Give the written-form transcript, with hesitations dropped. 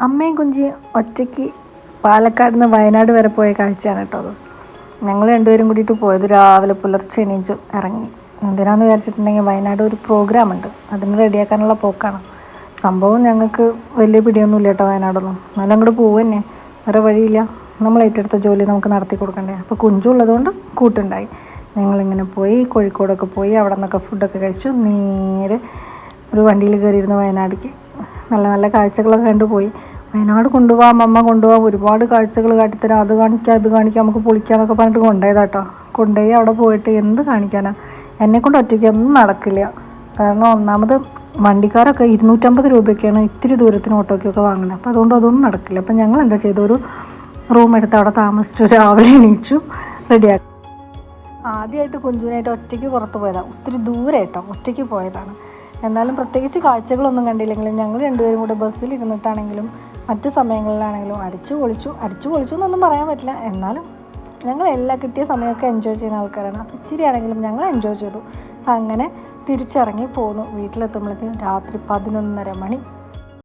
അമ്മയും കുഞ്ചിയും ഒറ്റയ്ക്ക് പാലക്കാട് നിന്ന് വയനാട് വരെ പോയ കാഴ്ചയാണ് കേട്ടോ അത്. ഞങ്ങൾ രണ്ടുപേരും കൂടിയിട്ട് പോയത് രാവിലെ പുലർച്ചെ എണീച്ചു ഇറങ്ങി. എന്തിനാന്ന് വിചാരിച്ചിട്ടുണ്ടെങ്കിൽ വയനാട് ഒരു പ്രോഗ്രാം ഉണ്ട്, അതിന് റെഡിയാക്കാനുള്ള പോക്കാണ്. സംഭവം ഞങ്ങൾക്ക് വലിയ പിടിയൊന്നുമില്ല കേട്ടോ വയനാടൊന്നും, എന്നാലും അങ്ങോട്ട് പോകുക തന്നെ, വേറെ വഴിയില്ല. നമ്മൾ ഏറ്റെടുത്ത ജോലി നമുക്ക് നടത്തി കൊടുക്കണ്ടേ. അപ്പോൾ കുഞ്ചുള്ളതുകൊണ്ട് കൂട്ടുണ്ടായി. ഞങ്ങളിങ്ങനെ പോയി കോഴിക്കോടൊക്കെ പോയി അവിടെ നിന്നൊക്കെ ഫുഡൊക്കെ കഴിച്ചു നേരെ ഒരു വണ്ടിയിൽ കയറിയിരുന്നു വയനാട്ടിലേക്ക്. നല്ല നല്ല കാഴ്ചകളൊക്കെ കണ്ടുപോയി. വയനാട് കൊണ്ടുപോകാം അമ്മ കൊണ്ടുപോകാം, ഒരുപാട് കാഴ്ചകൾ കാട്ടിത്തരാം, അത് കാണിക്കാം ഇത് കാണിക്കാം നമുക്ക് പൊളിക്കാമെന്നൊക്കെ പറഞ്ഞിട്ട് കൊണ്ടുപോയതാട്ടോ. കൊണ്ടുപോയി അവിടെ പോയിട്ട് എന്ത് കാണിക്കാനാണ്, എന്നെക്കൊണ്ട് ഒറ്റയ്ക്ക് ഒന്നും നടക്കില്ല. കാരണം ഒന്നാമത് വണ്ടിക്കാരൊക്കെ 250 രൂപയൊക്കെയാണ് ഇത്തിരി ദൂരത്തിന് ഓട്ടോയ്ക്കൊക്കെ വാങ്ങുന്നത്. അപ്പോൾ അതുകൊണ്ട് അതൊന്നും നടക്കില്ല. അപ്പം ഞങ്ങൾ എന്താ ചെയ്തു, ഒരു റൂം എടുത്ത് അവിടെ താമസിച്ചു, രാവിലെ എണീച്ചു റെഡിയാക്കി. ആദ്യമായിട്ട് കുഞ്ചുവിനായിട്ട് ഒറ്റയ്ക്ക് പുറത്ത് പോയതാണ്, ഒത്തിരി ദൂരെ കേട്ടോ ഒറ്റയ്ക്ക് പോയതാണ്. എന്നാലും പ്രത്യേകിച്ച് കാഴ്ചകളൊന്നും കണ്ടില്ലെങ്കിലും ഞങ്ങൾ രണ്ടുപേരും കൂടെ ബസ്സിലിരുന്നിട്ടാണെങ്കിലും മറ്റു സമയങ്ങളിലാണെങ്കിലും അടിച്ചു പൊളിച്ചു എന്നൊന്നും പറയാൻ പറ്റില്ല. എന്നാലും ഞങ്ങൾ എല്ലാ കിട്ടിയ സമയമൊക്കെ എൻജോയ് ചെയ്യുന്ന ആൾക്കാരാണ്. അപ്പോൾ ഇച്ചിരി ആണെങ്കിലും ഞങ്ങൾ എൻജോയ് ചെയ്തു. അങ്ങനെ തിരിച്ചിറങ്ങി പോന്നു. വീട്ടിലെത്തുമ്പോഴേക്കും രാത്രി 11:30 മണി.